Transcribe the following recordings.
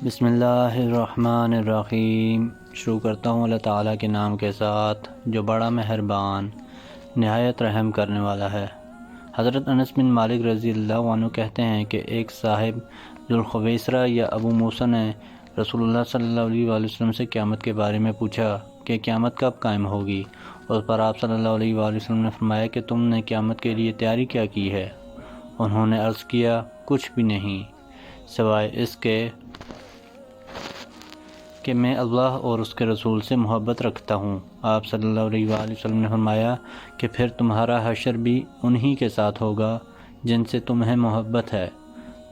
بسم اللہ الرحمن الرحیم۔ شروع کرتا ہوں اللہ تعالیٰ کے نام کے ساتھ جو بڑا مہربان نہایت رحم کرنے والا ہے۔ حضرت انس بن مالک رضی اللہ عنہ کہتے ہیں کہ ایک صاحب ذوالخویسرہ یا ابو موسیٰ نے رسول اللہ صلی اللہ علیہ وآلہ وسلم سے قیامت کے بارے میں پوچھا کہ قیامت کب قائم ہوگی۔ اس پر آپ صلی اللہ علیہ وآلہ وسلم نے فرمایا کہ تم نے قیامت کے لیے تیاری کیا کی ہے؟ انہوں نے عرض کیا کچھ بھی نہیں سوائے اس کے کہ میں اللہ اور اس کے رسول سے محبت رکھتا ہوں۔ آپ صلی اللہ علیہ وآلہ وسلم نے فرمایا کہ پھر تمہارا حشر بھی انہی کے ساتھ ہوگا جن سے تمہیں محبت ہے۔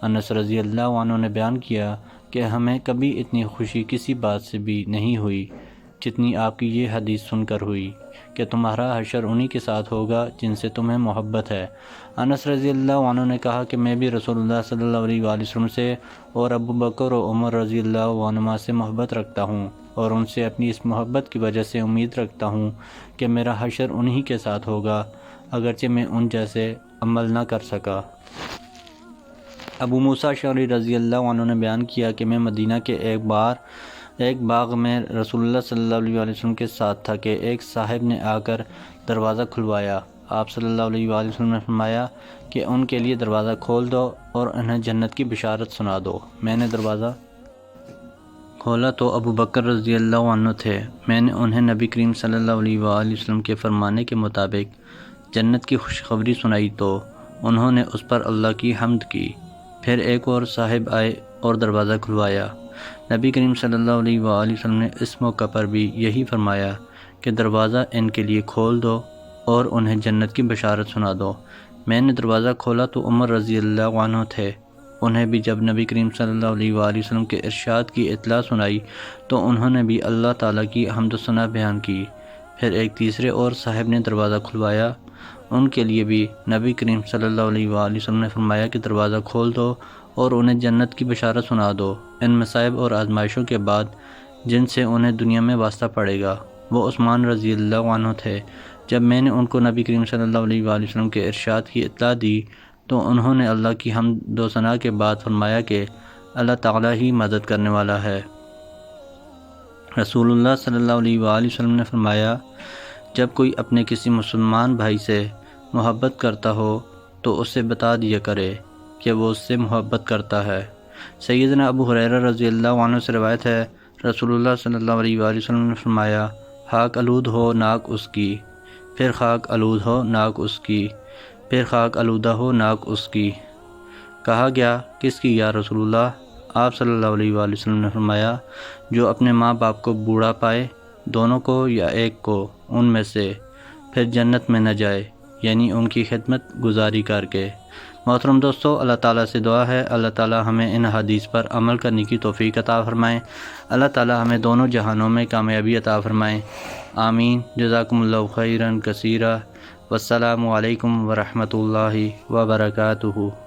انس رضی اللہ عنہ نے بیان کیا کہ ہمیں کبھی اتنی خوشی کسی بات سے بھی نہیں ہوئی جتنی آپ کی یہ حدیث سن کر ہوئی کہ تمہارا حشر انہی کے ساتھ ہوگا جن سے تمہیں محبت ہے۔ انس رضی اللہ عنہ نے کہا کہ میں بھی رسول اللہ صلی اللہ علیہ وآلہ وسلم سے اور ابو بکر و عمر رضی اللہ عنہما سے محبت رکھتا ہوں اور ان سے اپنی اس محبت کی وجہ سے امید رکھتا ہوں کہ میرا حشر انہی کے ساتھ ہوگا اگرچہ میں ان جیسے عمل نہ کر سکا۔ ابو موسیٰ اشعری رضی اللہ عنہ نے بیان کیا کہ میں مدینہ کے ایک باغ میں رسول اللہ صلی اللہ علیہ وآلہ وسلم کے ساتھ تھا کہ ایک صاحب نے آ کر دروازہ کھلوایا۔ آپ صلی اللہ علیہ وآلہ وسلم نے فرمایا کہ ان کے لیے دروازہ کھول دو اور انہیں جنت کی بشارت سنا دو۔ میں نے دروازہ کھولا تو ابو بکر رضی اللہ عنہ تھے۔ میں نے انہیں نبی کریم صلی اللہ علیہ وآلہ وسلم کے فرمانے کے مطابق جنت کی خوشخبری سنائی تو انہوں نے اس پر اللہ کی حمد کی۔ پھر ایک اور صاحب آئے اور دروازہ کھلوایا۔ نبی کریم صلی اللہ علیہ وآلہ وسلم نے اس موقع پر بھی یہی فرمایا کہ دروازہ ان کے لیے کھول دو اور انہیں جنت کی بشارت سنا دو۔ میں نے دروازہ کھولا تو عمر رضی اللہ عنہ تھے۔ انہیں بھی جب نبی کریم صلی اللہ علیہ وآلہ وسلم کے ارشاد کی اطلاع سنائی تو انہوں نے بھی اللہ تعالیٰ کی حمد و ثنا بیان کی۔ پھر ایک تیسرے اور صاحب نے دروازہ کھلوایا۔ ان کے لیے بھی نبی کریم صلی اللہ علیہ وآلہ وسلم نے فرمایا کہ دروازہ کھول دو اور انہیں جنت کی بشارت سنا دو۔ ان مصائب اور آزمائشوں کے بعد جن سے انہیں دنیا میں واسطہ پڑے گا وہ عثمان رضی اللہ عنہ تھے۔ جب میں نے ان کو نبی کریم صلی اللہ علیہ وآلہ وسلم کے ارشاد کی اطلاع دی تو انہوں نے اللہ کی حمد و ثنا کے بعد فرمایا کہ اللہ تعالیٰ ہی مدد کرنے والا ہے۔ رسول اللہ صلی اللہ علیہ وآلہ وسلم نے فرمایا جب کوئی اپنے کسی مسلمان بھائی سے محبت کرتا ہو تو اسے بتا دیا کرے کہ وہ اس سے محبت کرتا ہے۔ سیدنا ابو ہریرہ رضی اللہ عنہ سے روایت ہے رسول اللہ صلی اللہ علیہ وآلہ وسلم نے فرمایا خاک آلود ہو ناک اس کی، پھر خاک آلود ہو ناک اس کی، پھر خاک آلودہ ہو ناک اس کی۔ کہا گیا کس کی یا رسول اللہ؟ آپ صلی اللہ علیہ وآلہ وسلم نے فرمایا جو اپنے ماں باپ کو بوڑھا پائے، دونوں کو یا ایک کو ان میں سے، پھر جنت میں نہ جائے یعنی ان کی خدمت گزاری کر کے۔ محترم دوستو، اللہ تعالیٰ سے دعا ہے اللہ تعالیٰ ہمیں ان حدیث پر عمل کرنے کی توفیق عطا فرمائیں۔ اللہ تعالیٰ ہمیں دونوں جہانوں میں کامیابی عطا فرمائیں۔ آمین۔ جزاکم اللہ خیرا کثیرا۔ والسلام علیکم ورحمۃ اللہ وبرکاتہ۔